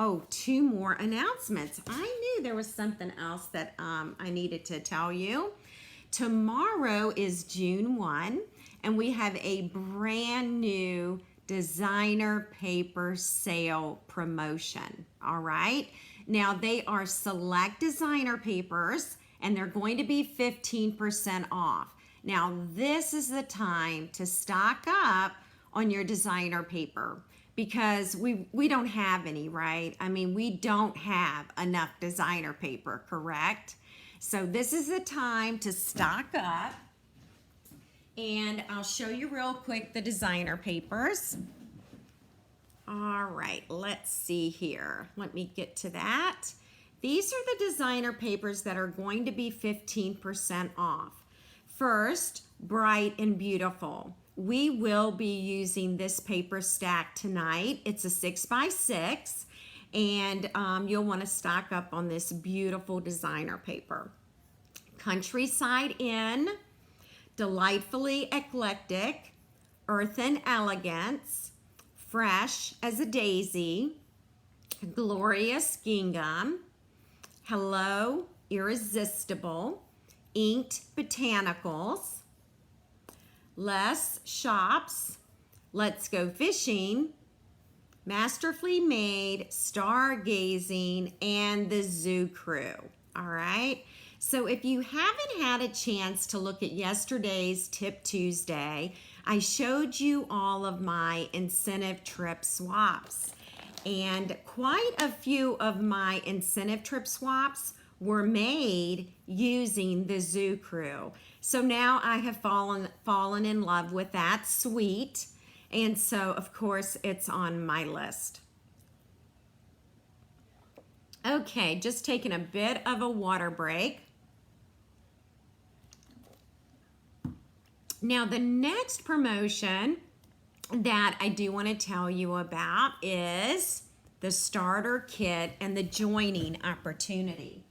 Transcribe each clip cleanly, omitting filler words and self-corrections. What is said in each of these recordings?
Oh, two more announcements. I knew there was something else that I needed to tell you. Tomorrow is June 1, and we have a brand new designer paper sale promotion. All right. Now, they are select designer papers, and they're going to be 15% off. Now, this is the time to stock up on your designer paper because we don't have any, right? I mean, we don't have enough designer paper, correct? So this is the time to stock up. And I'll show you real quick the designer papers. All right, let's see here. Let me get to that. These are the designer papers that are going to be 15% off. First, Bright and Beautiful. We will be using this paper stack tonight. It's a 6x6, and you'll want to stock up on this beautiful designer paper. Countryside Inn, Delightfully Eclectic, Earth and Elegance, Fresh as a Daisy, Glorious Gingham, Hello Irresistible, Inked Botanicals, Less Shops, Let's Go Fishing, Masterfully Made, Stargazing, and the Zoo Crew. All right. So if you haven't had a chance to look at yesterday's Tip Tuesday, I showed you all of my incentive trip swaps. And quite a few of my incentive trip swaps were made using the Zoo Crew. So now I have fallen in love with that suite. And so, of course, it's on my list. Okay, just taking a bit of a water break. Now, the next promotion that I do want to tell you about is the starter kit and the joining opportunity.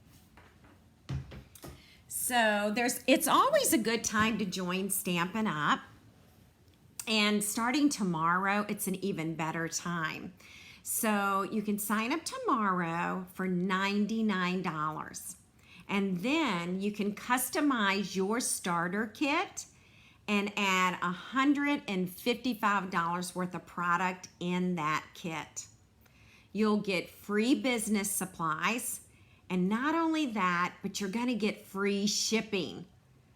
So it's always a good time to join Stampin' Up! And starting tomorrow, it's an even better time. So you can sign up tomorrow for $99. And then you can customize your starter kit and add $155 worth of product in that kit. You'll get free business supplies, and not only that, but you're gonna get free shipping.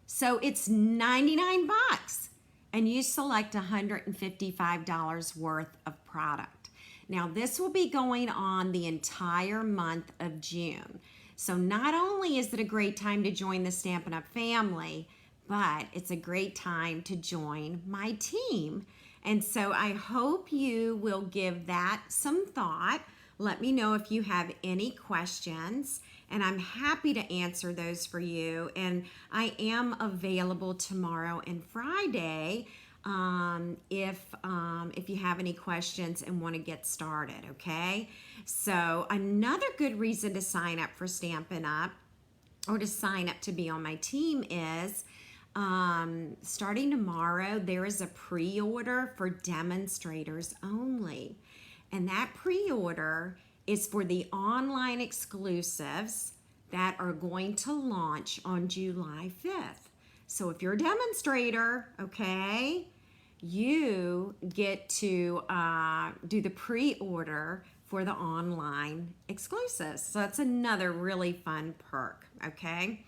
So it's 99 bucks, and you select $155 worth of product. Now this will be going on the entire month of June. So not only is it a great time to join the Stampin' Up! Family, but it's a great time to join my team. And so I hope you will give that some thought. Let me know if you have any questions, and I'm happy to answer those for you. And I am available tomorrow and Friday if you have any questions and want to get started, okay? So another good reason to sign up for Stampin' Up! Or to sign up to be on my team is starting tomorrow, there is a pre-order for demonstrators only. And that pre-order is for the online exclusives that are going to launch on July 5th. So if you're a demonstrator, okay, you get to do the pre-order for the online exclusives. So that's another really fun perk, okay?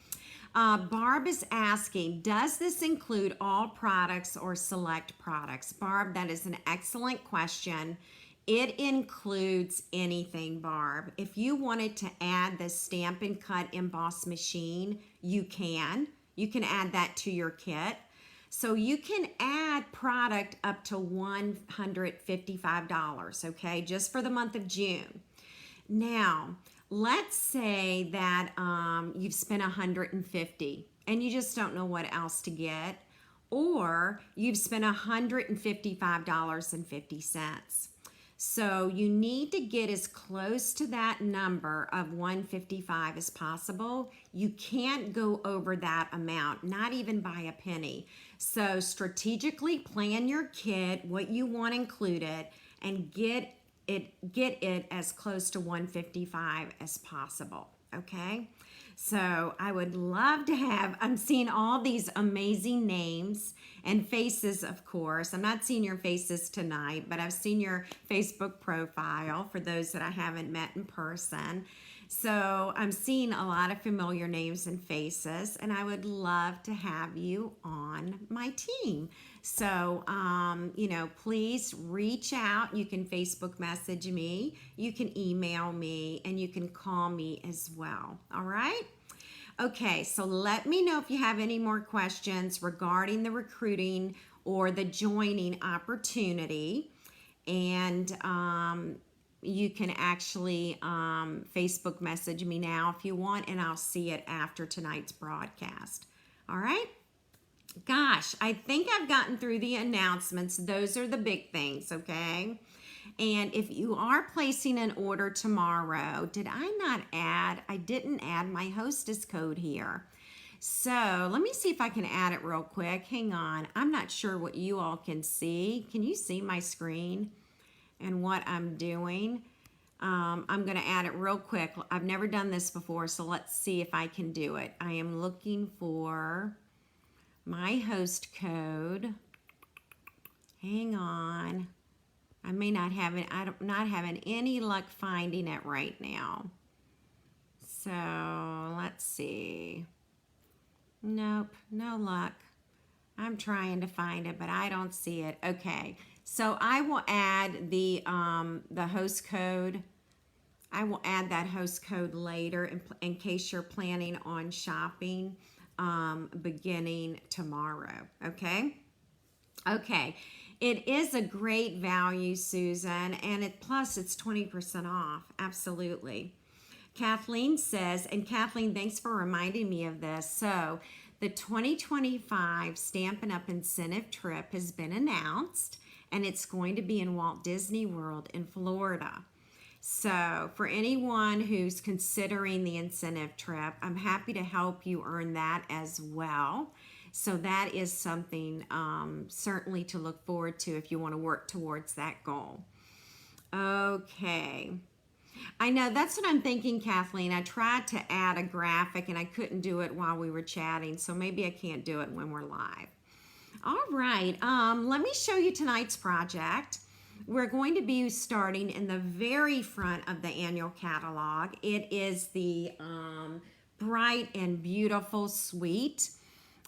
Barb is asking, does this include all products or select products? Barb, that is an excellent question. It includes anything, Barb. If you wanted to add the Stampin' Cut emboss machine, you can. You can add that to your kit. So you can add product up to $155, okay, just for the month of June. Now, let's say that you've spent $150 and you just don't know what else to get, or you've spent $155.50. So you need to get as close to that number of $155 as possible. You can't go over that amount, not even by a penny. So strategically plan your kit, what you want included, and get get it as close to 155 as possible, okay? So I would love to have, I'm seeing all these amazing names and faces, of course. I'm not seeing your faces tonight, but I've seen your Facebook profile for those that I haven't met in person. So I'm seeing a lot of familiar names and faces, and I would love to have you on my team. So, you know, please reach out. You can Facebook message me, you can email me, and you can call me as well. All right? Okay, so let me know if you have any more questions regarding the recruiting or the joining opportunity. And you can actually Facebook message me now if you want, and I'll see it after tonight's broadcast. All right? Gosh, I think I've gotten through the announcements. Those are the big things, okay? And if you are placing an order tomorrow, did I not add? I didn't add my hostess code here. So let me see if I can add it real quick. Hang on. I'm not sure what you all can see. Can you see my screen and what I'm doing? I'm going to add it real quick. I've never done this before, so let's see if I can do it. I am looking for my host code. Hang on. I may not have it. I'm not having any luck finding it right now. So let's see. Nope, no luck. I'm trying to find it, but I don't see it. Okay, so I will add the host code. I will add that host code later in case you're planning on shopping beginning tomorrow. Okay. Okay. It is a great value, Susan, and plus it's 20% off. Absolutely. Kathleen says, and Kathleen, thanks for reminding me of this. So the 2025 Stampin' Up! Incentive trip has been announced, and it's going to be in Walt Disney World in Florida. So for anyone who's considering the incentive trip, I'm happy to help you earn that as well. So that is something certainly to look forward to if you want to work towards that goal. Okay. I know, that's what I'm thinking, Kathleen. I tried to add a graphic and I couldn't do it while we were chatting, so maybe I can't do it when we're live. All right, let me show you tonight's project. We're going to be starting in the very front of the annual catalog. It is the Bright and Beautiful Suite,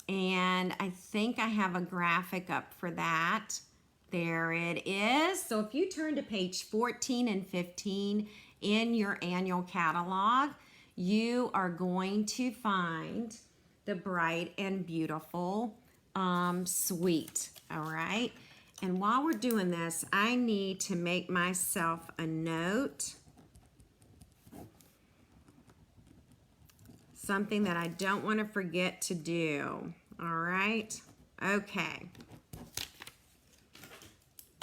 and I think I have a graphic up for that. There it is. So if you turn to page 14 and 15 in your annual catalog, you are going to find the Bright and Beautiful suite. All right. And while we're doing this, I need to make myself a note. Something that I don't want to forget to do. All right. Okay.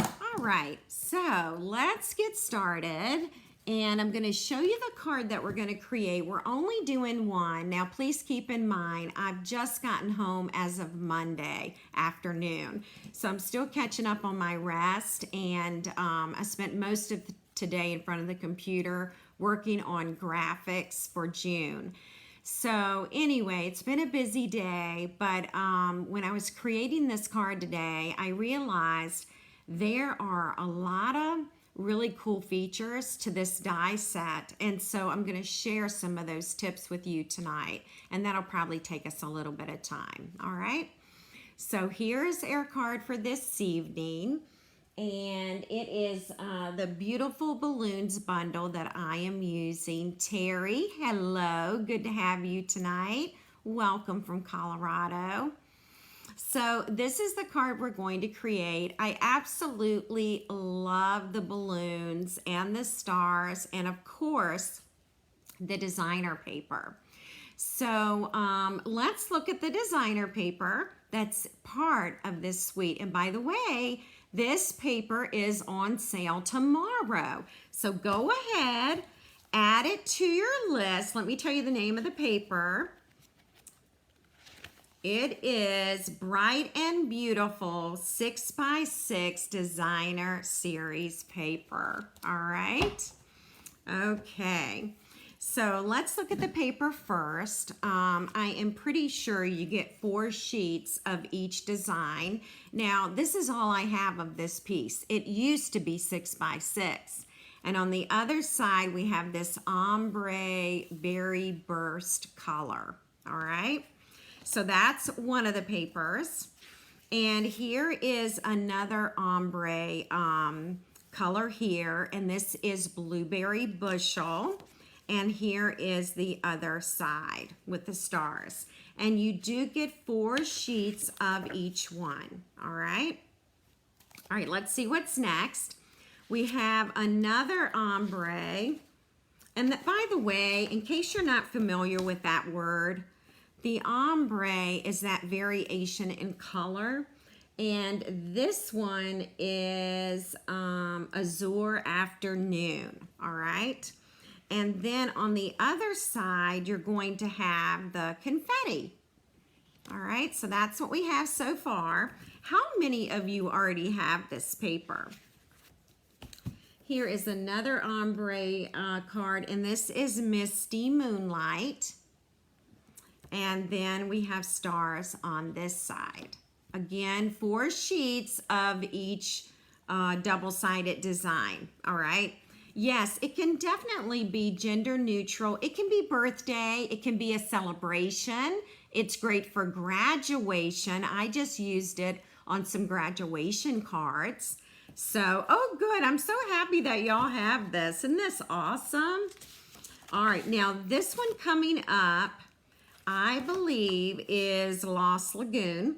All right. So let's get started. And I'm going to show you the card that we're going to create. We're only doing one. Now, please keep in mind, I've just gotten home as of Monday afternoon. So I'm still catching up on my rest. And I spent most of today in front of the computer working on graphics for June. So anyway, it's been a busy day. But when I was creating this card today, I realized there are a lot of really cool features to this die set, and so I'm going to share some of those tips with you tonight, and that'll probably take us a little bit of time. All right, so here's our card for this evening, and it is the Beautiful Balloons bundle that I am using. Terry, hello, good to have you tonight. Welcome from Colorado. So this is the card we're going to create. I absolutely love the balloons and the stars, and of course the designer paper. So let's look at the designer paper that's part of this suite. And by the way, this paper is on sale tomorrow. So go ahead, add it to your list. Let me tell you the name of the paper. It is Bright and Beautiful 6x6 Designer Series paper. All right. Okay. So let's look at the paper first. I am pretty sure you get 4 sheets of each design. Now, this is all I have of this piece. It used to be 6x6. And on the other side, we have this ombre berry burst color. All right. So that's one of the papers. And here is another ombre color here. And this is blueberry bushel. And here is the other side with the stars. And you do get 4 sheets of each one. All right. All right, let's see what's next. We have another ombre. And by the way, in case you're not familiar with that word, the ombre is that variation in color, and this one is Azure Afternoon, all right? And then on the other side, you're going to have the confetti, all right? So that's what we have so far. How many of you already have this paper? Here is another ombre card, and this is Misty Moonlight. And then we have stars on this side. Again, 4 sheets of each double-sided design, all right? Yes, it can definitely be gender neutral. It can be birthday. It can be a celebration. It's great for graduation. I just used it on some graduation cards. So, oh good, I'm so happy that y'all have this. Isn't this awesome? All right, now this one coming up, I believe, is Lost Lagoon.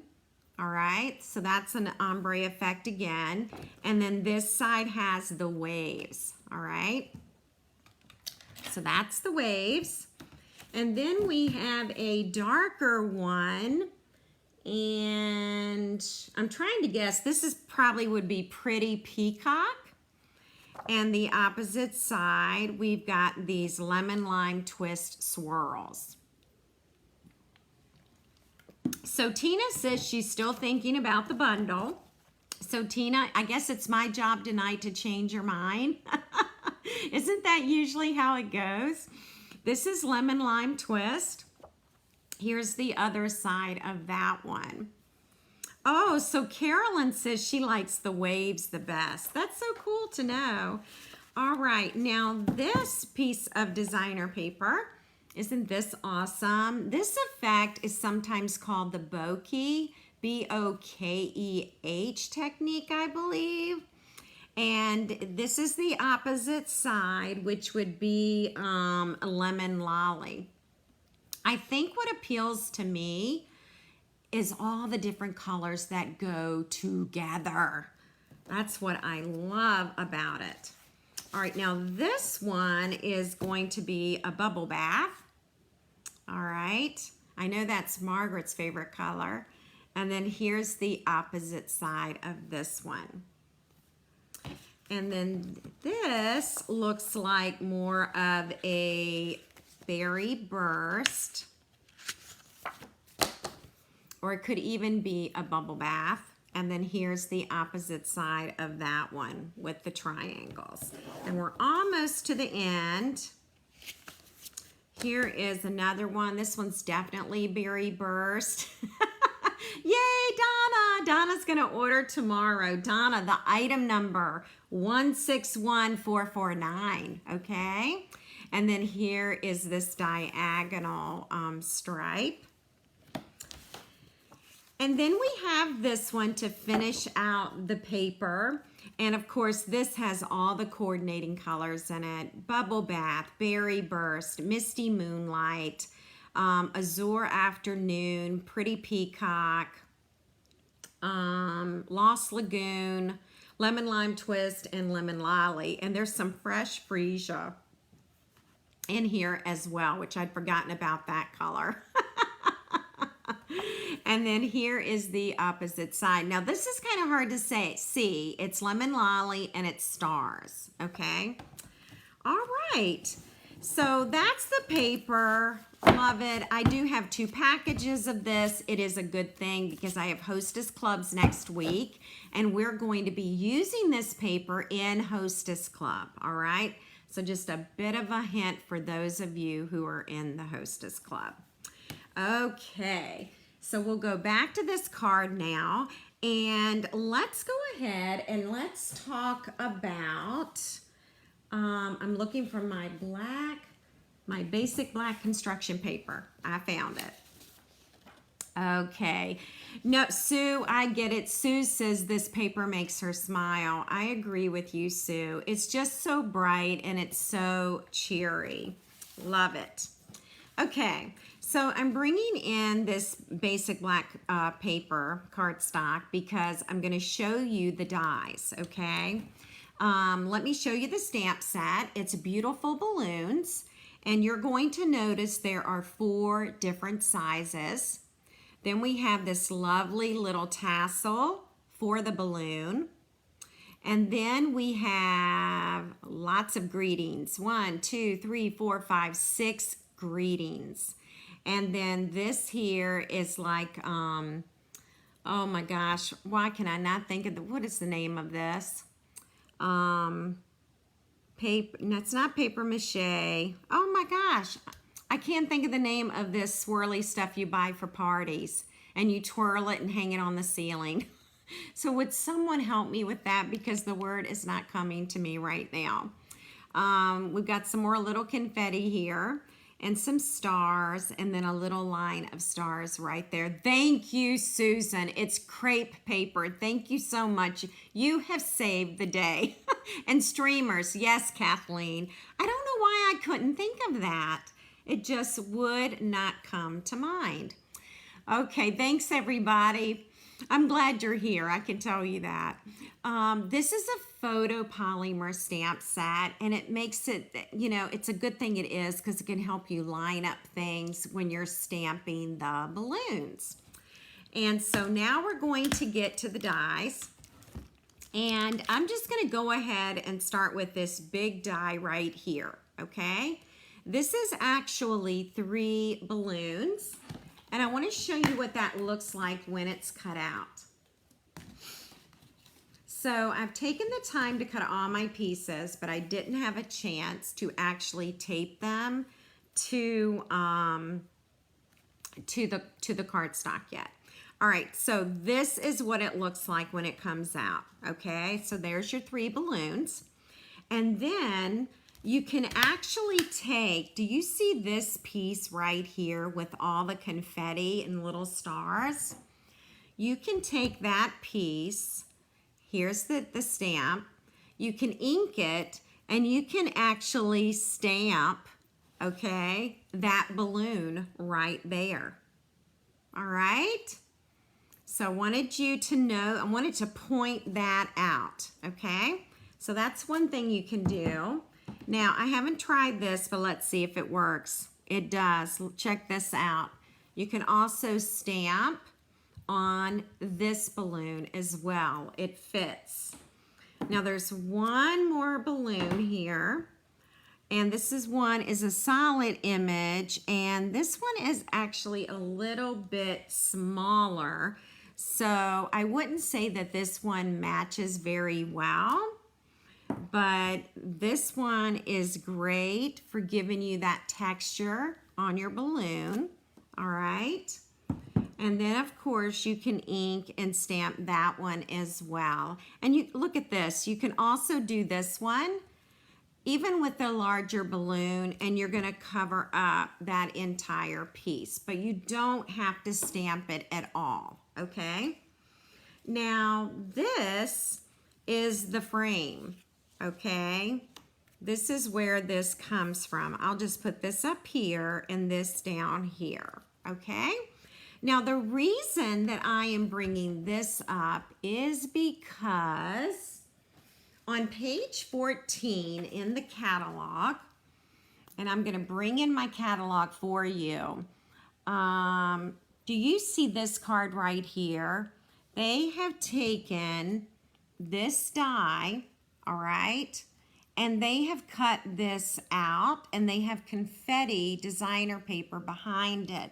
All right, so that's an ombre effect again. And then this side has the waves. All right, so that's the waves. And then we have a darker one. And I'm trying to guess, this is probably would be Pretty Peacock. And the opposite side, we've got these lemon lime twist swirls. So Tina says she's still thinking about the bundle. So Tina, I guess it's my job tonight to change your mind. Isn't that usually how it goes? This is lemon lime twist. Here's the other side of that one. Oh, so Carolyn says she likes the waves the best. That's so cool to know. All right, now this piece of designer paper, isn't this awesome? This effect is sometimes called the bokeh, B-O-K-E-H technique, I believe. And this is the opposite side, which would be a lemon lolly. I think what appeals to me is all the different colors that go together. That's what I love about it. All right, now this one is going to be a bubble bath. All right, I know that's Margaret's favorite color. And then here's the opposite side of this one. And then this looks like more of a berry burst, or it could even be a bubble bath. And then here's the opposite side of that one with the triangles. And we're almost to the end. Here is another one. This one's definitely berry burst. Yay, Donna! Donna's gonna order tomorrow. Donna, the item number 161449, okay? And then here is this diagonal stripe. And then we have this one to finish out the paper. And of course, this has all the coordinating colors in it. Bubble Bath, Berry Burst, Misty Moonlight, Azure Afternoon, Pretty Peacock, Lost Lagoon, Lemon Lime Twist, and Lemon Lolly. And there's some fresh freesia in here as well, which I'd forgotten about that color. And then here is the opposite side. Now this is kind of hard to see. It's Lemon Lolly and it's stars, okay? All right. So that's the paper. Love it. I do have 2 packages of this. It is a good thing because I have hostess clubs next week, and we're going to be using this paper in hostess club. All right. So just a bit of a hint for those of you who are in the hostess club. Okay. So we'll go back to this card now, and let's go ahead and let's talk about, I'm looking for my basic black construction paper. I found it. Okay. No, Sue, I get it. Sue says this paper makes her smile. I agree with you, Sue. It's just so bright and it's so cheery. Love it. Okay, so I'm bringing in this basic black paper cardstock because I'm going to show you the dies, okay? Let me show you the stamp set. It's beautiful balloons, and you're going to notice there are 4 different sizes. Then we have this lovely little tassel for the balloon. And then we have lots of greetings. 1, 2, 3, 4, 5, 6 greetings. And then this here is like, oh my gosh, why can I not think of what is the name of this? Paper, that's not paper mache. Oh my gosh, I can't think of the name of this swirly stuff you buy for parties and you twirl it and hang it on the ceiling. So would someone help me with that, because the word is not coming to me right now. We've got some more little confetti here and some stars, and then a little line of stars right there. Thank you, Susan. It's crepe paper. Thank you so much. You have saved the day. And streamers. Yes, Kathleen. I don't know why I couldn't think of that. It just would not come to mind. Okay, thanks everybody. I'm glad you're here, I can tell you that. This is a photopolymer stamp set, and it makes it, you know, it's a good thing it is because it can help you line up things when you're stamping the balloons. And so now we're going to get to the dies. And I'm just going to go ahead and start with this big die right here, okay? This is actually 3 balloons. And I want to show you what that looks like when it's cut out. So I've taken the time to cut all my pieces, but I didn't have a chance to actually tape them to the cardstock yet. All right, so this is what it looks like when it comes out, okay? So there's your 3 balloons. And then you can actually take, do you see this piece right here with all the confetti and little stars? You can take that piece, here's the stamp, you can ink it, and you can actually stamp, okay, that balloon right there. All right? So I wanted you to know, I wanted to point that out, okay? So that's one thing you can do. Now, I haven't tried this, but let's see if it works. It does. Check this out. You can also stamp on this balloon as well. It fits. Now, there's one more balloon here, and this is a solid image, and this one is actually a little bit smaller. So I wouldn't say that this one matches very well, but this one is great for giving you that texture on your balloon, all right? And then, of course, you can ink and stamp that one as well. And you look at this. You can also do this one, even with the larger balloon, and you're going to cover up that entire piece. But you don't have to stamp it at all, okay? Now, this is the frame, okay? This is where this comes from. I'll just put this up here and this down here, okay? Now, the reason that I am bringing this up is because on page 14 in the catalog, and I'm going to bring in my catalog for you, do you see this card right here? They have taken this die, all right, and they have cut this out, and they have confetti designer paper behind it.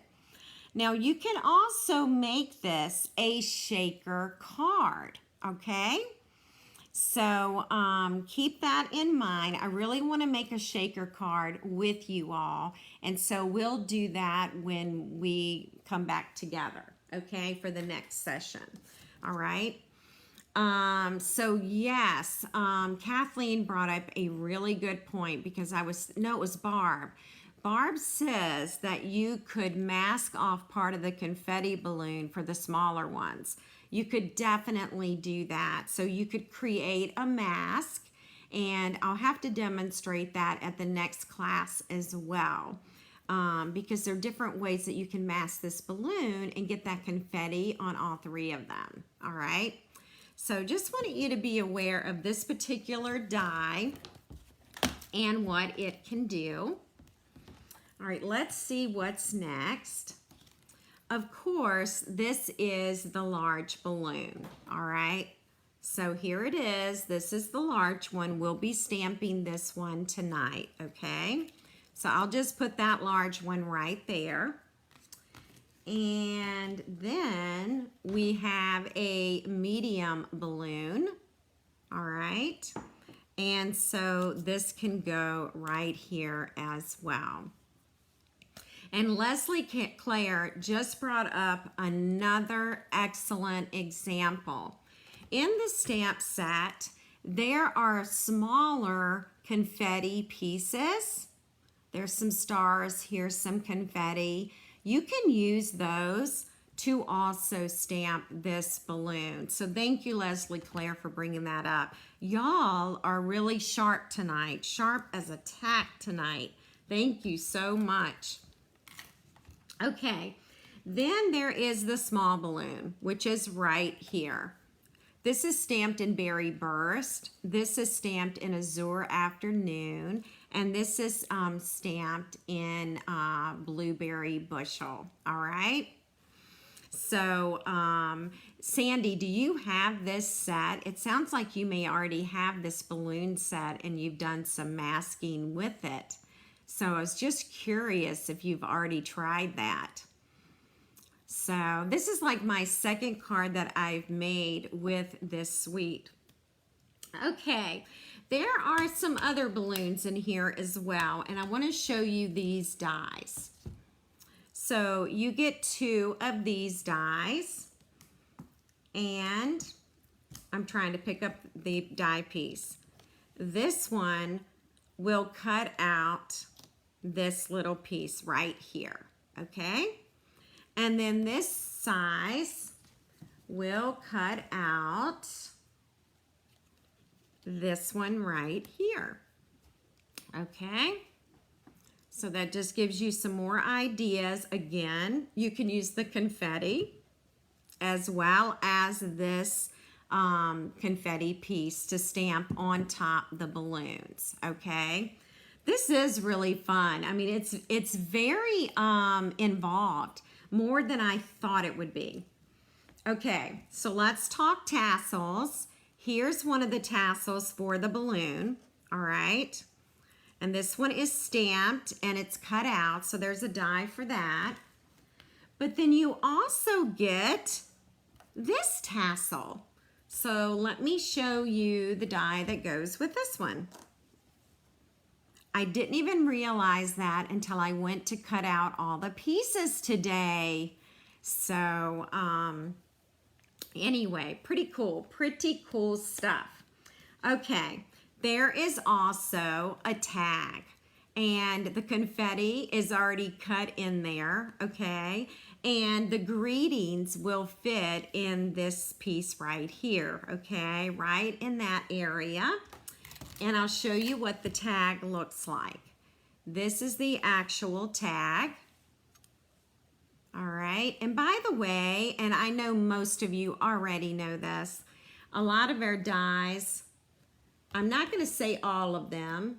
Now you can also make this a shaker card, okay? So keep that in mind. I really want to make a shaker card with you all, and so we'll do that when we come back together, okay, for the next session. All right. So yes, Kathleen brought up a really good point, because it was Barb. Barb says that you could mask off part of the confetti balloon for the smaller ones. You could definitely do that. So you could create a mask, and I'll have to demonstrate that at the next class as well, because there are different ways that you can mask this balloon and get that confetti on all three of them. All right. So just wanted you to be aware of this particular die and what it can do. All right, let's see what's next. Of course, this is the large balloon, all right? So here it is. This is the large one. We'll be stamping this one tonight, okay? So I'll just put that large one right there. And then we have a medium balloon, all right? And so this can go right here as well. And Leslie Claire just brought up another excellent example. In the stamp set, there are smaller confetti pieces. There's some stars, here's some confetti. You can use those to also stamp this balloon. So thank you, Leslie Claire, for bringing that up. Y'all are really sharp tonight, sharp as a tack tonight. Thank you so much. Okay, then there is the small balloon, which is right here. This is stamped in Berry Burst. This is stamped in Azure Afternoon. And this is stamped in Blueberry Bushel, all right? So, Sandy, do you have this set? It sounds like you may already have this balloon set and you've done some masking with it. So I was just curious if you've already tried that. So this is like my second card that I've made with this suite. Okay, there are some other balloons in here as well, and I want to show you these dies. So you get 2 of these dies, and I'm trying to pick up the die piece. This one will cut out this little piece right here, okay? And then this size will cut out this one right here, okay? So that just gives you some more ideas. Again, you can use the confetti as well as this confetti piece to stamp on top the balloons, okay? This is really fun. I mean, it's very involved, more than I thought it would be. Okay, so let's talk tassels. Here's one of the tassels for the balloon, all right? And this one is stamped and it's cut out, so there's a die for that. But then you also get this tassel. So let me show you the die that goes with this one. I didn't even realize that until I went to cut out all the pieces today. So anyway, pretty cool stuff. Okay, there is also a tag, and the confetti is already cut in there, okay? And the greetings will fit in this piece right here, okay? Right in that area. And I'll show you what the tag looks like. This is the actual tag. All right, and by the way, and I know most of you already know this, a lot of our dies, I'm not going to say all of them,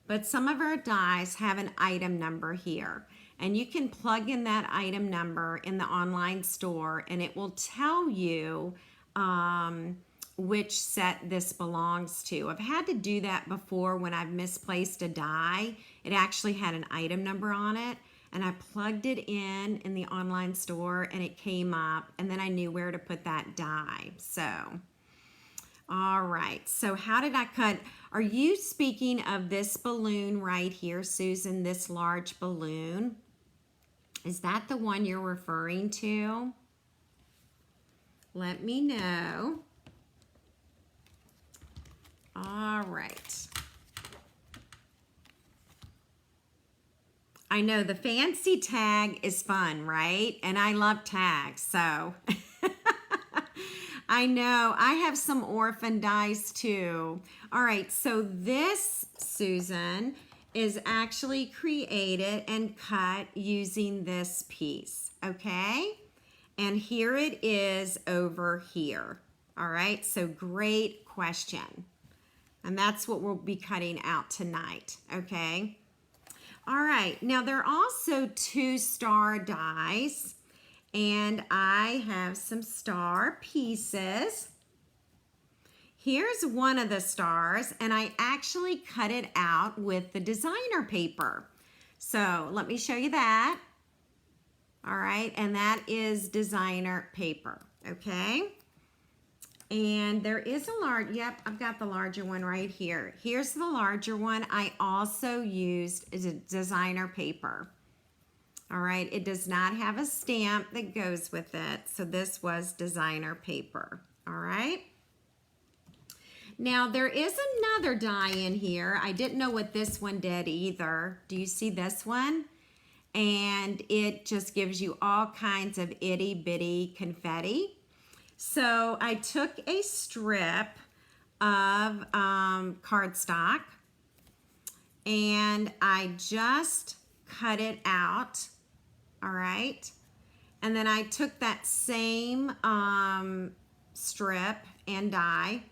but some of our dies have an item number here. And you can plug in that item number in the online store, and it will tell you which set this belongs to. I've had to do that before when I've misplaced a die. It actually had an item number on it, and I plugged it in the online store, and it came up, and then I knew where to put that die. So, all right. So how did I cut? Are you speaking of this balloon right here, Susan, this large balloon? Is that the one you're referring to? Let me know. All right. I know the fancy tag is fun, right? And I love tags, so. I know, I have some orphan dies too. All right, so this, Susan, is actually created and cut using this piece, okay? And here it is over here. All right, so great question. And that's what we'll be cutting out tonight, okay? All right, now there are also 2 star dies, and I have some star pieces. Here's one of the stars, and I actually cut it out with the designer paper. So let me show you that. All right, and that is designer paper, okay? And there is a large, yep, I've got the larger one right here. Here's the larger one. I also used designer paper. All right, it does not have a stamp that goes with it. So this was designer paper, all right? Now there is another die in here. I didn't know what this one did either. Do you see this one? And it just gives you all kinds of itty bitty confetti. So I took a strip of cardstock and I just cut it out, all right? And then I took that same strip and die.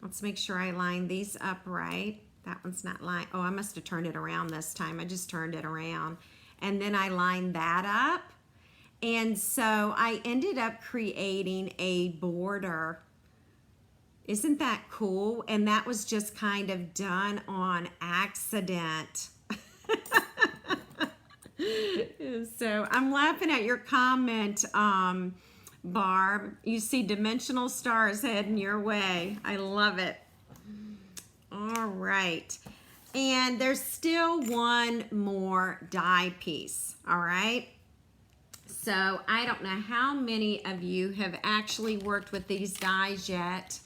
Let's make sure I line these up right. That one's not lined. Oh, I must have turned it around this time. I just turned it around. And then I lined that up. And so I ended up creating a border. Isn't that cool? And that was just kind of done on accident. So I'm laughing at your comment, Barb. You see dimensional stars heading your way. I love it. All right. And there's still one more die piece, all right? So I don't know how many of you have actually worked with these dies yet.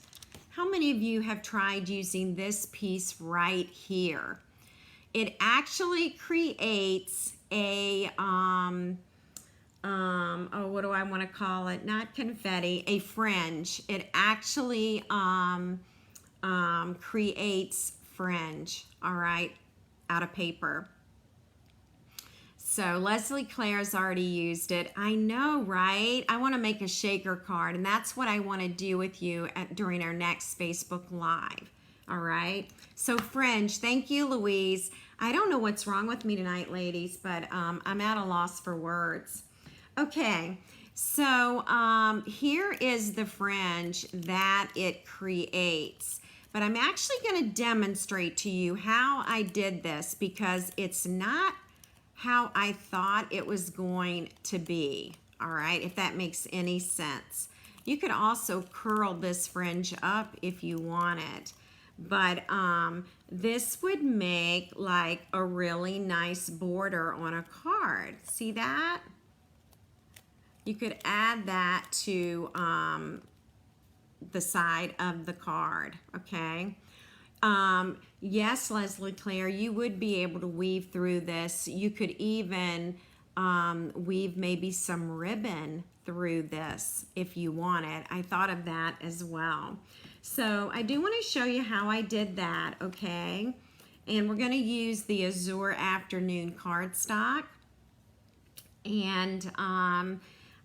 How many of you have tried using this piece right here? It actually creates a, oh, what do I want to call it? Not confetti, a fringe. It actually creates fringe, all right, out of paper. So Leslie Claire's already used it. I know, right? I want to make a shaker card, and that's what I want to do with you during our next Facebook Live. All right? So fringe, thank you, Louise. I don't know what's wrong with me tonight, ladies, but I'm at a loss for words. Okay, so here is the fringe that it creates. But I'm actually going to demonstrate to you how I did this because it's not how I thought it was going to be, all right, if that makes any sense. You could also curl this fringe up if you wanted, but this would make like a really nice border on a card. See that? You could add that to the side of the card, okay? Yes, Leslie Claire, you would be able to weave through this. You could even weave maybe some ribbon through this if you wanted. I thought of that as well. So I do want to show you how I did that, okay? And we're going to use the Azure Afternoon cardstock. And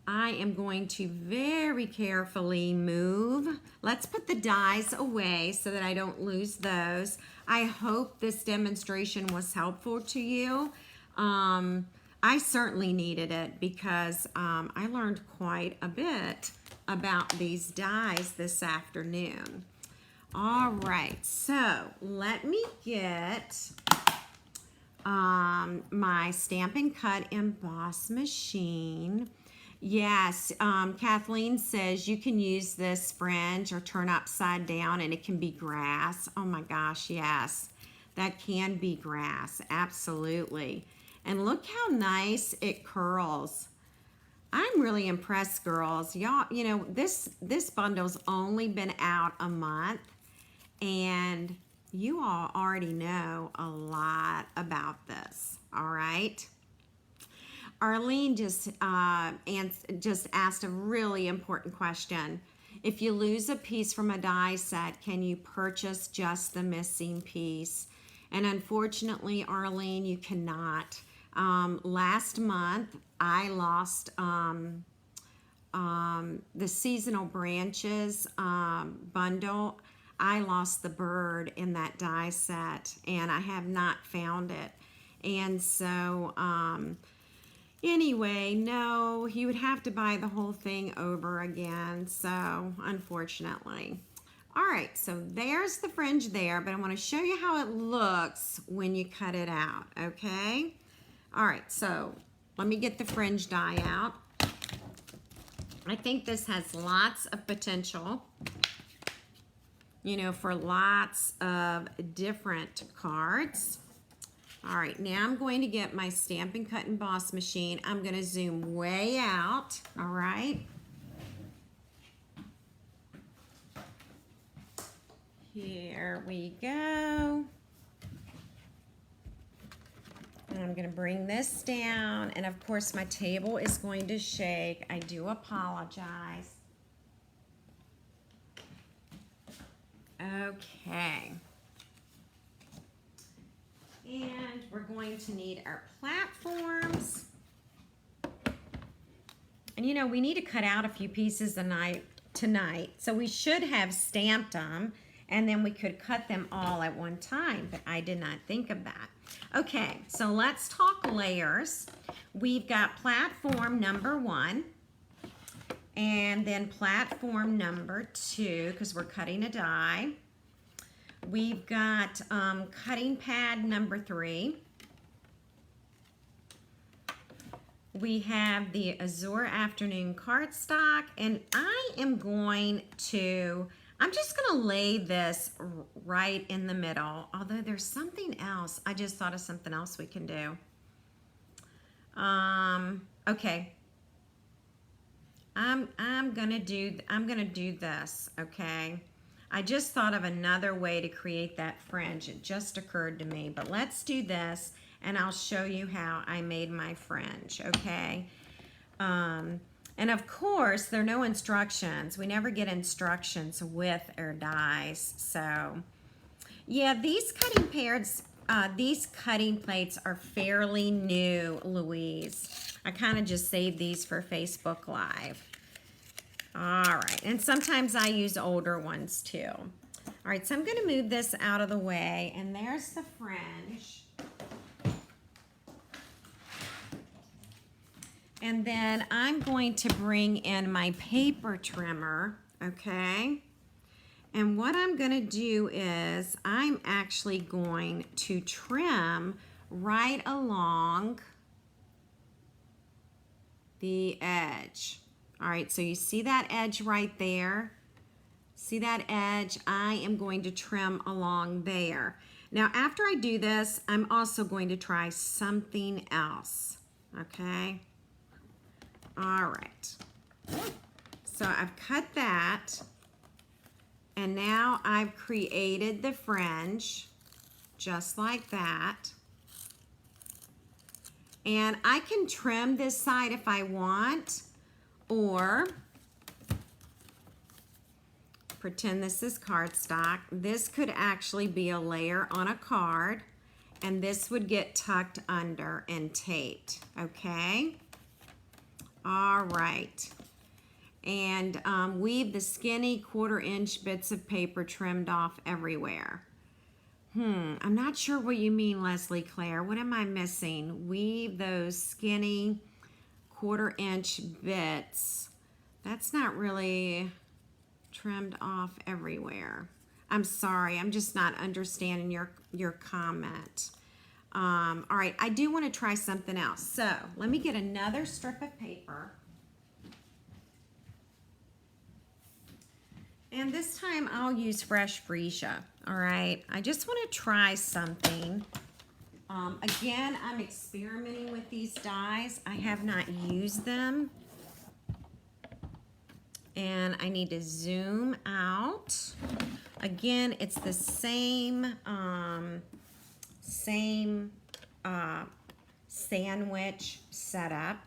I am going to very carefully move. Let's put the dies away so that I don't lose those. I hope this demonstration was helpful to you. I certainly needed it because I learned quite a bit about these dies this afternoon. All right, so let me get my Stampin' Cut emboss machine. Yes, Kathleen says you can use this fringe or turn upside down and it can be grass. Oh my gosh, yes, that can be grass, absolutely. And look how nice it curls. I'm really impressed, girls. Y'all, you know, this bundle's only been out a month, and you all already know a lot about this, all right? Arlene just asked a really important question. If you lose a piece from a die set, can you purchase just the missing piece? And unfortunately, Arlene, you cannot. Last month, I lost the seasonal branches bundle. I lost the bird in that die set, and I have not found it. And so, anyway, no, you would have to buy the whole thing over again. So, unfortunately. All right, so there's the fringe there, but I want to show you how it looks when you cut it out, okay? All right, so let me get the fringe die out. I think this has lots of potential, you know, for lots of different cards. All right, now I'm going to get my Stampin' Cut Emboss machine. I'm going to zoom way out, all right? Here we go. And I'm going to bring this down, and of course my table is going to shake. I do apologize. Okay. And we're going to need our platforms. And you know, we need to cut out a few pieces tonight, so we should have stamped them, and then we could cut them all at one time, but I did not think of that. Okay, so let's talk layers. We've got platform number 1, and then platform number 2, because we're cutting a die. We've got cutting pad number 3. We have the Azure Afternoon cardstock, and I'm just going to lay this right in the middle, although there's something else. I just thought of something else we can do. Okay. I'm going to do this, okay? I just thought of another way to create that fringe. It just occurred to me, but let's do this, and I'll show you how I made my fringe, okay? And of course, there are no instructions. We never get instructions with our dies. So, yeah, these cutting plates are fairly new, Louise. I kind of just saved these for Facebook Live. All right, and sometimes I use older ones too. All right, so I'm going to move this out of the way, and there's the fringe. And then I'm going to bring in my paper trimmer, okay? And what I'm going to do is I'm actually going to trim right along the edge. All right, so you see that edge right there? See that edge? I am going to trim along there. Now, after I do this, I'm also going to try something else, okay? All right, so I've cut that, and now I've created the fringe just like that. And I can trim this side if I want, or pretend this is cardstock. This could actually be a layer on a card, and this would get tucked under and taped, okay? All right, and weave the skinny 1/4-inch bits of paper trimmed off everywhere. I'm not sure what you mean, Leslie Claire. What am I missing? Weave those skinny 1/4-inch bits That's not really trimmed off everywhere. I'm sorry, I'm just not understanding your comment. All right, I do want to try something else. So let me get another strip of paper. And this time I'll use fresh freesia. All right, I just want to try something. Again, I'm experimenting with these dies. I have not used them. And I need to zoom out. Again, it's the same sandwich setup.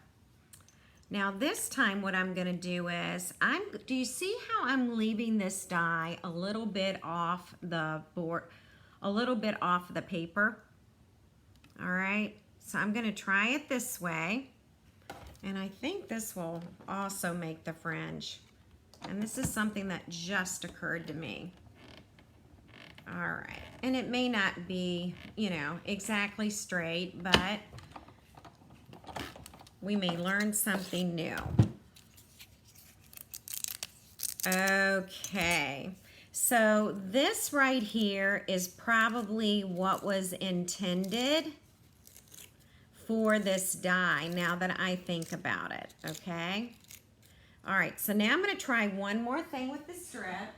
Now this time what I'm gonna do is, do you see how I'm leaving this die a little bit off the board, a little bit off the paper? All right, so I'm gonna try it this way. And I think this will also make the fringe. And this is something that just occurred to me. All right, and it may not be, you know, exactly straight, but we may learn something new. Okay, so this right here is probably what was intended for this die, now that I think about it, okay? All right, so now I'm gonna try one more thing with the strip.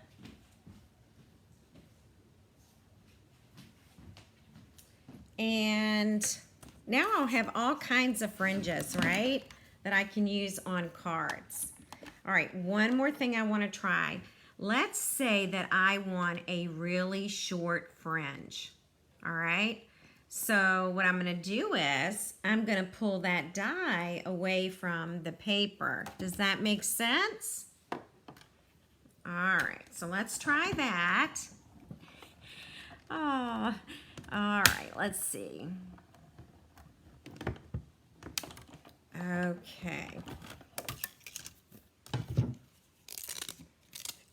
And now I'll have all kinds of fringes, right, that I can use on cards. All right, one more thing I want to try. Let's say that I want a really short fringe, all right? So what I'm going to do is I'm going to pull that die away from the paper. Does that make sense? All right, so let's try that. Oh, all right, let's see. Okay.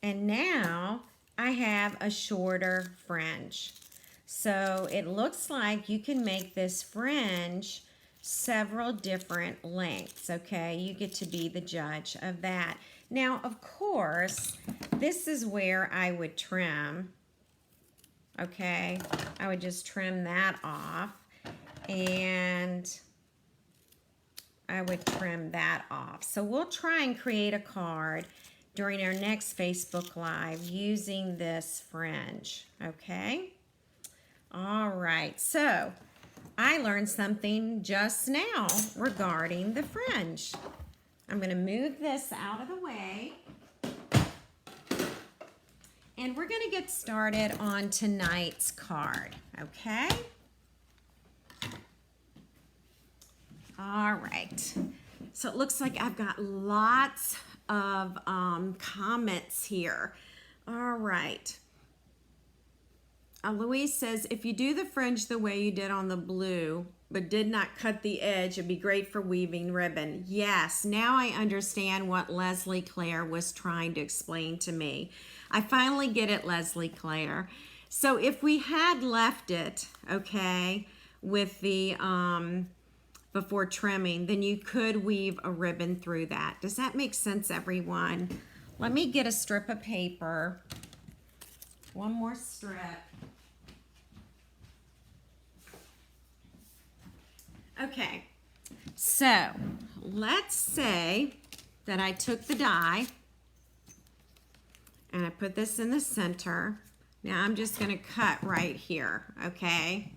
And now I have a shorter fringe. So it looks like you can make this fringe several different lengths, okay? You get to be the judge of that. Now, of course, this is where I would trim, okay? I would just trim that off, and I would trim that off. So we'll try and create a card during our next Facebook Live using this fringe, okay? All right, so I learned something just now regarding the fringe. I'm gonna move this out of the way. And we're gonna get started on tonight's card, okay? All right, so it looks like I've got lots of comments here. All right. Louise says, if you do the fringe the way you did on the blue, but did not cut the edge, it'd be great for weaving ribbon. Yes, now I understand what Leslie Claire was trying to explain to me. I finally get it, Leslie Claire. So if we had left it, okay, with the, before trimming, then you could weave a ribbon through that. Does that make sense, everyone? Let me get a strip of paper. One more strip. Okay, so let's say that I took the die and I put this in the center. Now I'm just gonna cut right here, okay?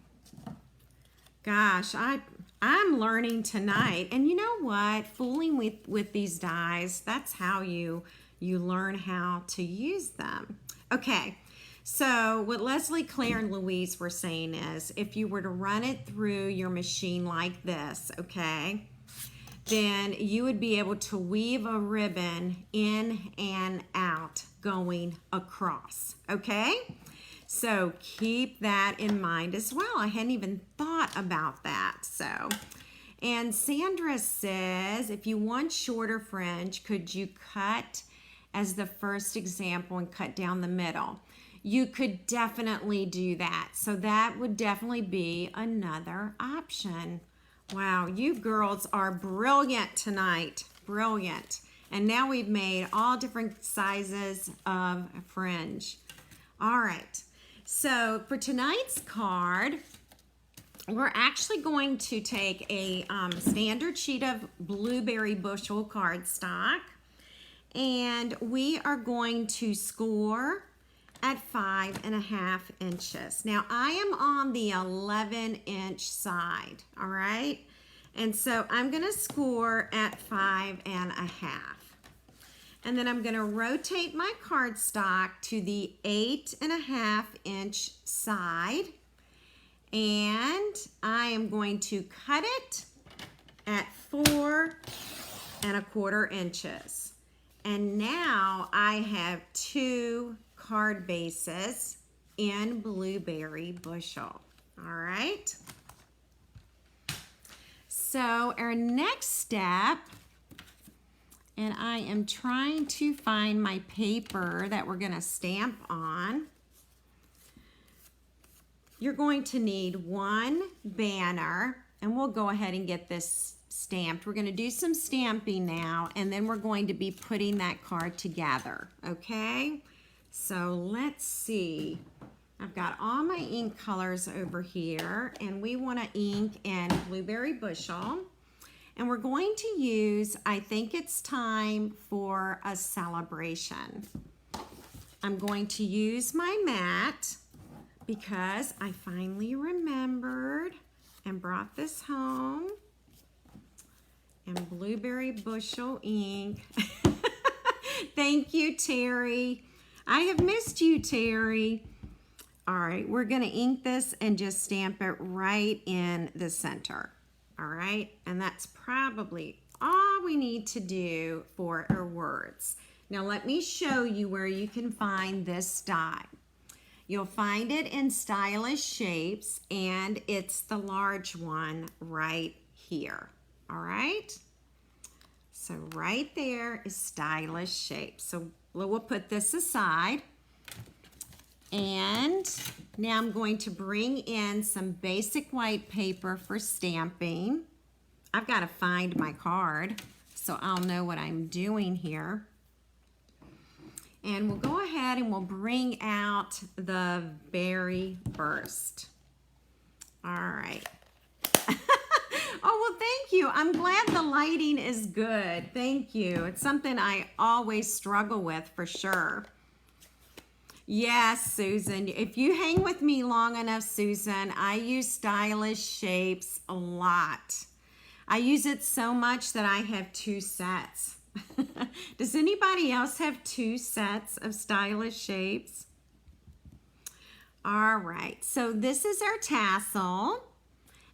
Gosh, I'm learning tonight. And you know what? Fooling with these dies, that's how you learn how to use them. Okay, so what Leslie, Claire, and Louise were saying is, if you were to run it through your machine like this, okay, then you would be able to weave a ribbon in and out going across, okay? So keep that in mind as well. I hadn't even thought about that. So, and Sandra says, if you want shorter fringe, could you cut as the first example and cut down the middle? You could definitely do that. So that would definitely be another option. Wow, you girls are brilliant tonight. Brilliant. And now we've made all different sizes of fringe. All right, so for tonight's card, we're actually going to take a standard sheet of blueberry bushel cardstock, and we are going to score at 5.5 inches. Now I am on the 11-inch side, all right? And so I'm gonna score at 5.5. And then I'm gonna rotate my cardstock to the 8.5-inch side. And I am going to cut it at 4.25 inches. And now I have 2 card bases in blueberry bushel. All right. So our next step, and I am trying to find my paper that we're going to stamp on. You're going to need 1 banner, and we'll go ahead and get this stamped. We're going to do some stamping now, and then we're going to be putting that card together, okay? So let's see. I've got all my ink colors over here, and we want to ink in blueberry bushel. And we're going to use, I think it's time for a celebration. I'm going to use my mat because I finally remembered and brought this home. And blueberry bushel ink. Thank you, Terry. I have missed you, Terry. All right, we're gonna ink this and just stamp it right in the center. All right, and that's probably all we need to do for our words. Now let me show you where you can find this die. You'll find it in Stylish Shapes, and it's the large one right here. All right, so right there is Stylish Shapes. So we'll put this aside, and now I'm going to bring in some basic white paper for stamping. I've got to find my card so I'll know what I'm doing here. And we'll go ahead and we'll bring out the berry burst. All right. Oh, well, thank you. I'm glad the lighting is good. Thank you. It's something I always struggle with for sure. Yes, Susan. If you hang with me long enough, Susan, I use Stylish Shapes a lot. I use it so much that I have 2 sets. Does anybody else have 2 sets of Stylish Shapes? All right, so this is our tassel,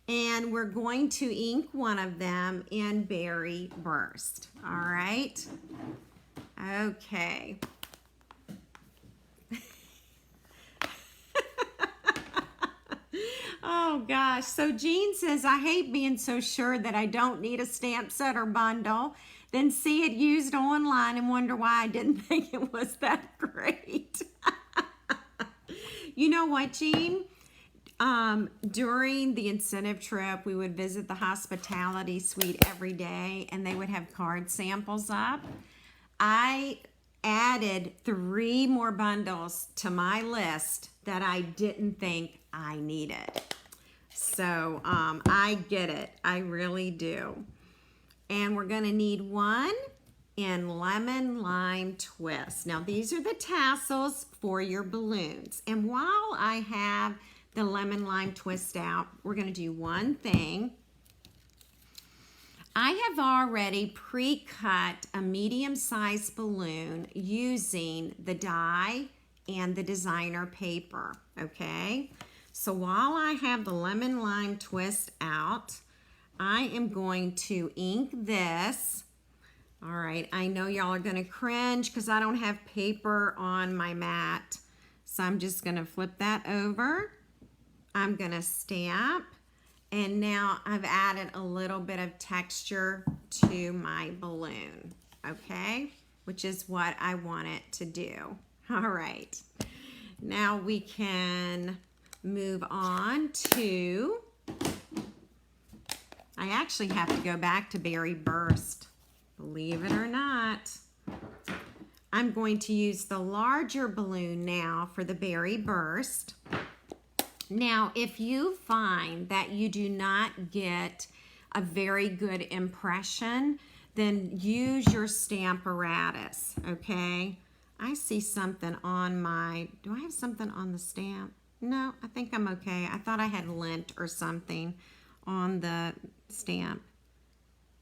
and we're going to ink one of them in Berry Burst. All right, okay. Oh gosh, so Jean says, I hate being so sure that I don't need a stamp set or bundle, then see it used online and wonder why I didn't think it was that great. You know what, Jean? During the incentive trip, we would visit the hospitality suite every day, and they would have card samples up. I added 3 more bundles to my list that I didn't think I needed. So I get it. I really do. And we're going to need 1 in Lemon Lime Twist. Now these are the tassels for your balloons. And while I have the Lemon Lime Twist out, we're going to do one thing. I have already pre-cut a medium-sized balloon using the die and the designer paper, okay? So while I have the Lemon Lime Twist out, I am going to ink this. All right, I know y'all are gonna cringe because I don't have paper on my mat. So I'm just gonna flip that over. I'm gonna stamp. And now I've added a little bit of texture to my balloon, okay? Which is what I want it to do. All right, now we can move on to, I actually have to go back to Berry Burst. believe it or not. I'm going to use the larger balloon now for the berry burst. Now, if you find that you do not get a very good impression, then use your Stamparatus, okay? I see something on my, do I have something on the stamp? No, I think I'm okay. I thought I had lint or something on the stamp.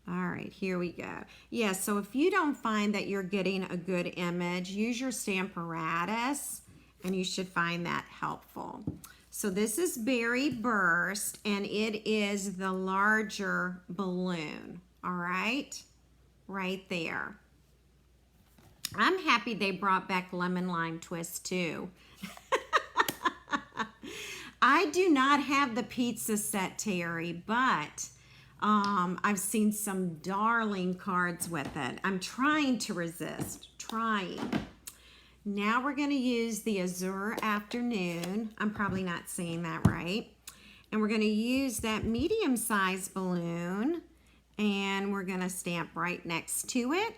All right, here we go. Yeah, so if you don't find that you're getting a good image, use your Stamparatus and you should find that helpful. So this is Berry Burst and it is the larger balloon, all right? Right there. I'm happy they brought back Lemon Lime Twist too. I do not have the pizza set, Terry, but I've seen some darling cards with it. I'm trying to resist, trying. Now we're going to use the Azure Afternoon. I'm probably not saying that right. And we're going to use that medium-sized balloon, and we're going to stamp right next to it,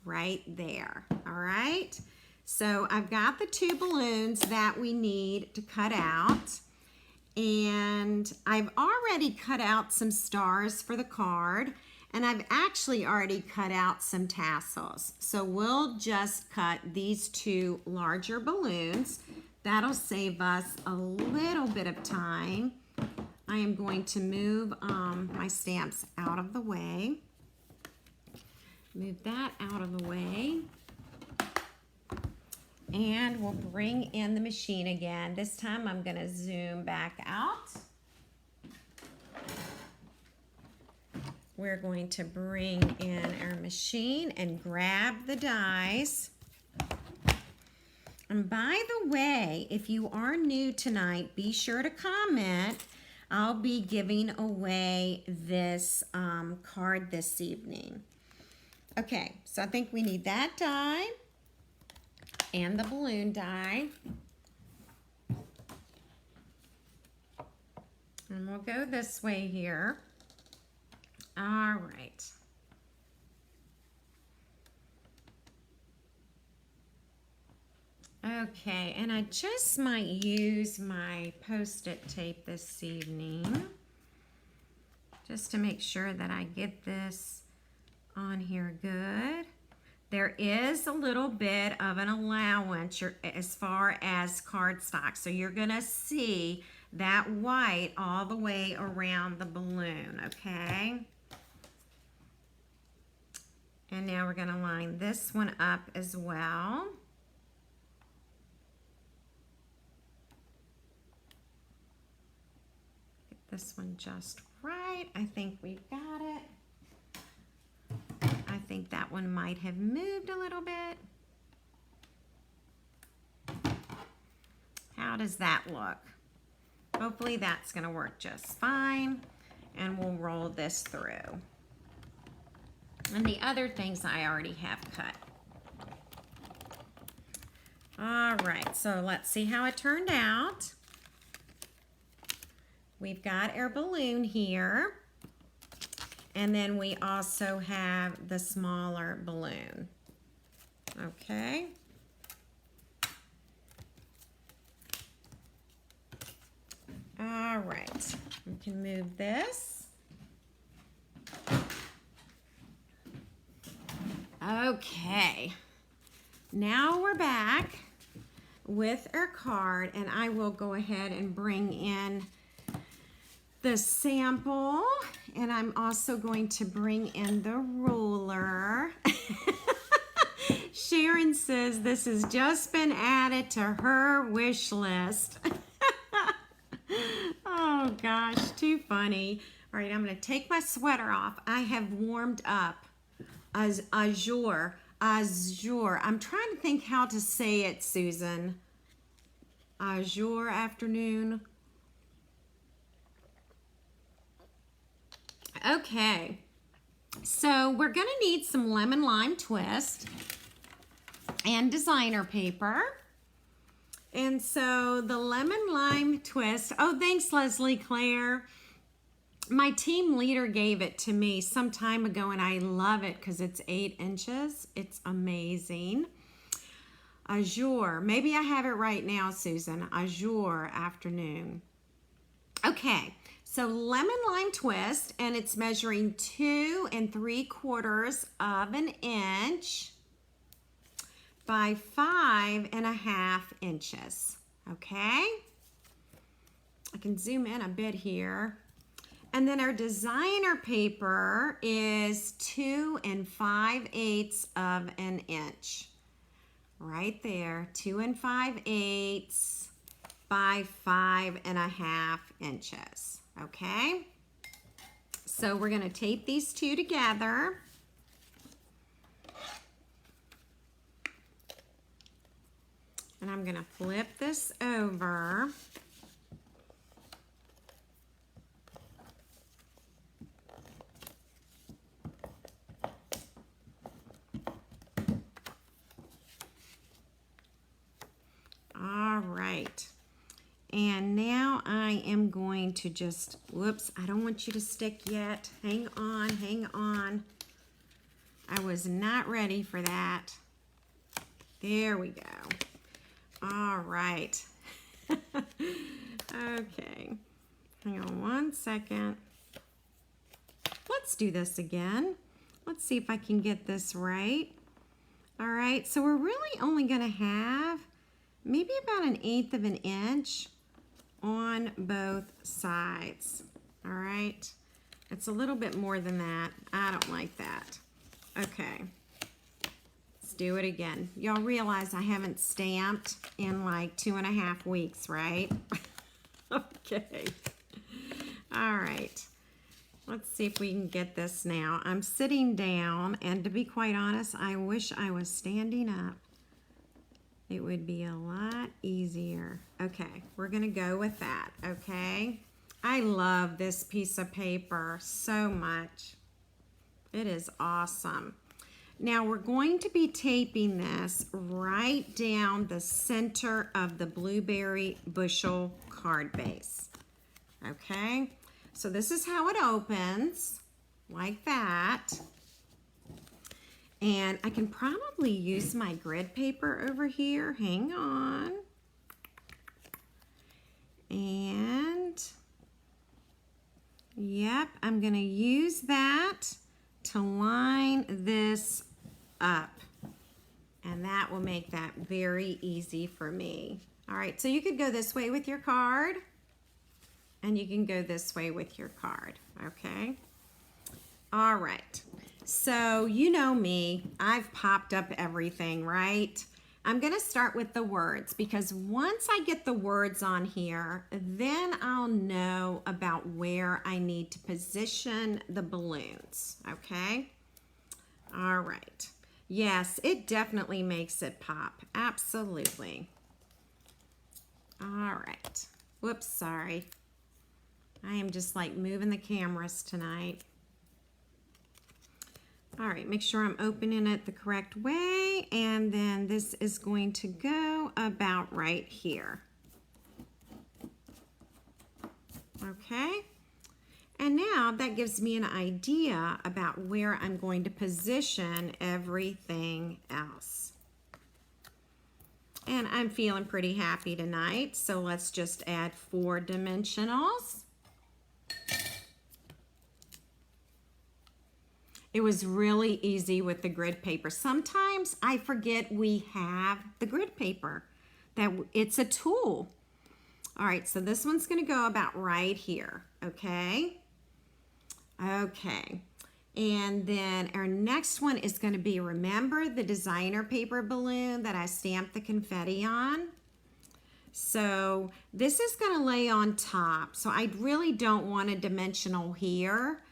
right there. All right. So I've got the two balloons that we need to cut out. And I've already cut out some stars for the card, and I've actually already cut out some tassels. So we'll just cut these two larger balloons. That'll save us a little bit of time. I am going to move my stamps out of the way. Move that out of the way. And we'll bring in the machine again. This time I'm going to zoom back out. We're going to bring in our machine and grab the dies. And by the way, if you are new tonight, be sure to comment. I'll be giving away this card this evening. Okay, so I think we need that die and the balloon die. And we'll go this way here. All right. Okay, and I just might use my Post-it tape this evening just to make sure that I get this on here good. There is a little bit of an allowance as far as cardstock. So you're gonna see that white all the way around the balloon, okay? And now we're gonna line this one up as well. Get this one just right. I think we've got it. I think that one might have moved a little bit. How does that look? Hopefully that's going to work just fine. And we'll roll this through. And the other things I already have cut. All right, so let's see how it turned out. We've got our balloon here. And then we also have the smaller balloon. Okay. All right, we can move this. Okay, now we're back with our card, and I will go ahead and bring in the sample, and I'm also going to bring in the ruler. Sharon says this has just been added to her wish list. Oh gosh, too funny. All right, I'm gonna take my sweater off. I have warmed up as Azure. I'm trying to think how to say it, Susan. Azure Afternoon. Okay, so we're gonna need some lemon lime twist and designer paper. And so the lemon lime twist, oh, thanks Leslie Claire. My team leader gave it to me some time ago, and I love it because it's 8 inches. It's amazing. Azure. Maybe I have it right now, Susan. Azure afternoon. Okay, so lemon lime twist, and it's measuring 2 3/4 of an inch by 5.5 inches. Okay, I can zoom in a bit here. And then our designer paper is 2 5/8 of an inch. Right there, 2 5/8 by 5.5 inches. Okay, so we're going to tape these two together. And I'm going to flip this over. All right. And now I am going to just, whoops, I don't want you to stick yet. Hang on, hang on. I was not ready for that. There we go. All right. Okay. Hang on one second. Let's do this again. Let's see if I can get this right. All right, so we're really only gonna have maybe about 1/8 of an inch on both sides. All right, it's a little bit more than that. I don't like that. Okay, let's do it again. Y'all realize I haven't stamped in like 2.5 weeks, right? Okay, all right. Let's see if we can get this now. I'm sitting down, and to be quite honest, I wish I was standing up. It would be a lot easier. Okay, we're gonna go with that, okay? I love this piece of paper so much. It is awesome. Now we're going to be taping this right down the center of the blueberry bushel card base, okay? So this is how it opens, like that. And I can probably use my grid paper over here. Hang on. And, yep, I'm gonna use that to line this up. And that will make that very easy for me. All right, so you could go this way with your card, and you can go this way with your card, okay? All right, so you know me, I've popped up everything, right? I'm gonna start with the words, because once I get the words on here, then I'll know about where I need to position the balloons, okay? All right, yes, it definitely makes it pop, absolutely. All right, whoops, sorry. I am just like moving the cameras tonight. All right, make sure I'm opening it the correct way, and then this is going to go about right here. Okay, and now that gives me an idea about where I'm going to position everything else. And I'm feeling pretty happy tonight, so let's just add 4 dimensionals. It was really easy with the grid paper. Sometimes I forget we have the grid paper, that it's a tool. All right, so this one's gonna go about right here, okay? Okay, and then our next one is gonna be, remember the designer paper balloon that I stamped the confetti on? So this is gonna lay on top. So I really don't want a dimensional here.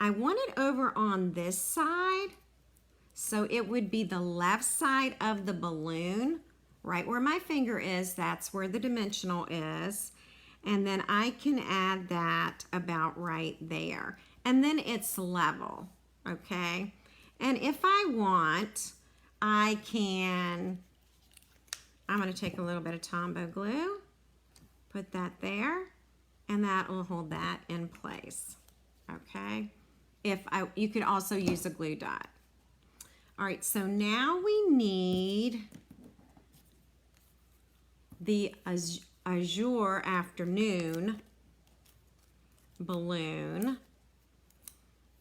I want it over on this side. So it would be the left side of the balloon, right where my finger is, that's where the dimensional is. And then I can add that about right there. And then it's level, okay? And if I want, I can, I'm gonna take a little bit of Tombow glue, put that there, and that will hold that in place. okay? You could also use a glue dot. All right, so now we need the Azure Afternoon balloon.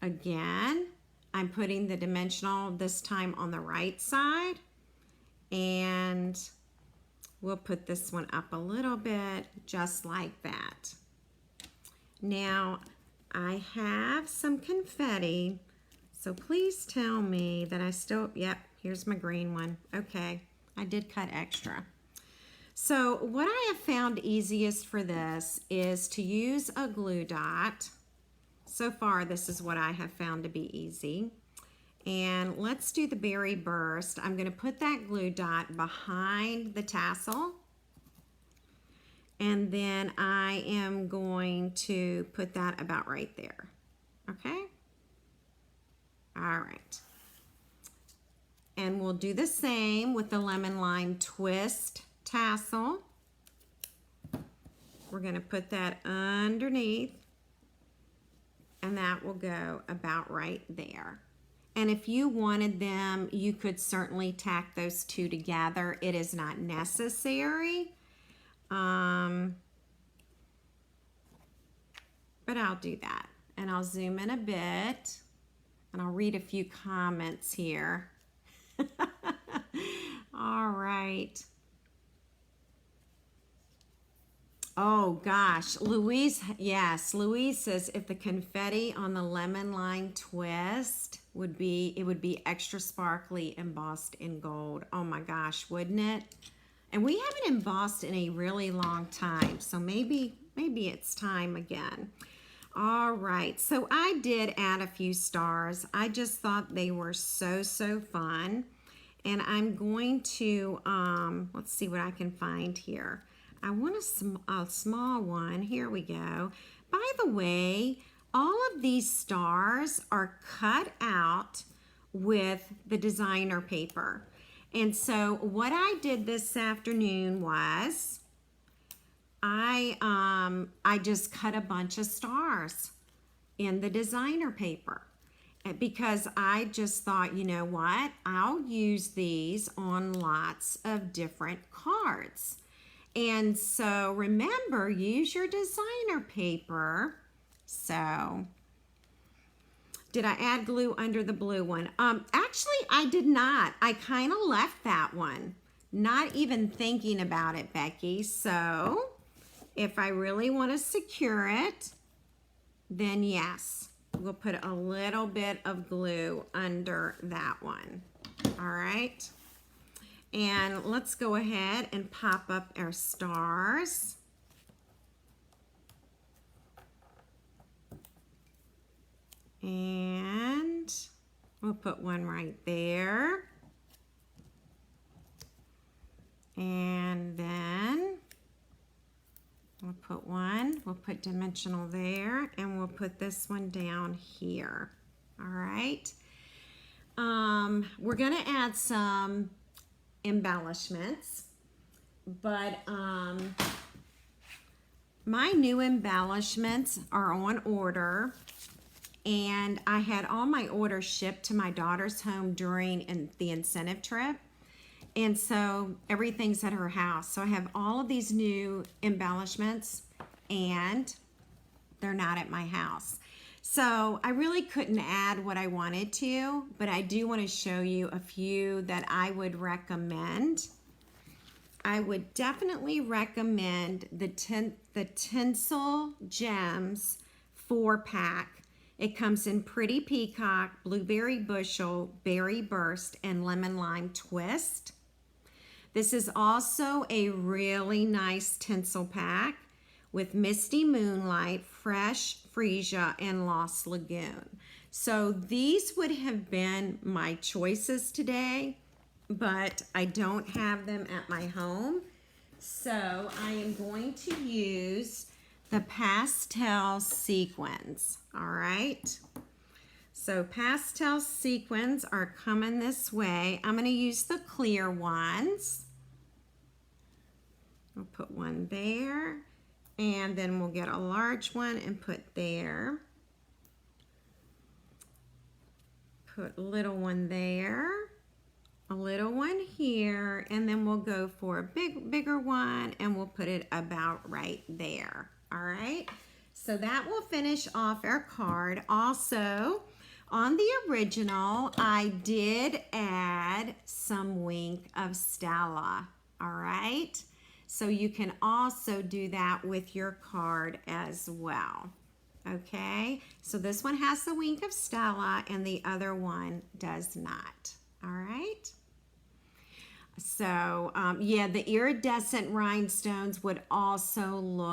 Again, I'm putting the dimensional this time on the right side, and we'll put this one up a little bit just like that. Now I have some confetti, so please tell me that I still, yep, here's my green one. Okay, I did cut extra. So what I have found easiest for this is to use a glue dot. So far, this is what I have found to be easy. And let's do the berry burst. I'm going to put that glue dot behind the tassel. And then I am going to put that about right there. Okay? All right. And we'll do the same with the lemon lime twist tassel. We're going to put that underneath, and that will go about right there. And if you wanted them, you could certainly tack those two together. It is not necessary. But I'll do that. And I'll zoom in a bit, and I'll read a few comments here. All right. Oh gosh, Louise, yes, Louise says if the confetti on the lemon lime twist would be extra sparkly embossed in gold. Oh my gosh, wouldn't it? And we haven't embossed in a really long time, so maybe it's time again. All right, so I did add a few stars. I just thought they were so fun. And I'm going to, let's see what I can find here. I want a small one. Here we go. By the way, all of these stars are cut out with the designer paper. And so what I did this afternoon was I just cut a bunch of stars in the designer paper because I just thought, you know what? I'll use these on lots of different cards. And so remember, use your designer paper. So did I add glue under the blue one? Actually, I did not. I kind of left that one, not even thinking about it, Becky. So if I really want to secure it, then yes, we'll put a little bit of glue under that one. All right. And let's go ahead and pop up our stars. And we'll put one right there. And then we'll put one, we'll put dimensional there, and we'll put this one down here. All right. We're gonna add some embellishments, but my new embellishments are on order, and I had all my orders shipped to my daughter's home during the incentive trip, and so everything's at her house. So I have all of these new embellishments, and they're not at my house. So I really couldn't add what I wanted to, but I do want to show you a few that I would recommend. I would definitely recommend the Tinsel Gems 4-pack. It comes in Pretty Peacock, Blueberry Bushel, Berry Burst, and Lemon Lime Twist. This is also a really nice tinsel pack with Misty Moonlight, Fresh Freesia, and Lost Lagoon. So these would have been my choices today, but I don't have them at my home. So I am going to use the pastel sequins, all right? So pastel sequins are coming this way. I'm gonna use the clear ones. I'll put one there. And then we'll get a large one and put there. put a little one there, a little one here, and then we'll go for a bigger one and we'll put it about right there. All right, so that will finish off our card. Also, on the original, I did add some wink of Stella. All right, so you can also do that with your card as well. Okay, so this one has the wink of Stella and the other one does not. All right. So yeah, the iridescent rhinestones would also look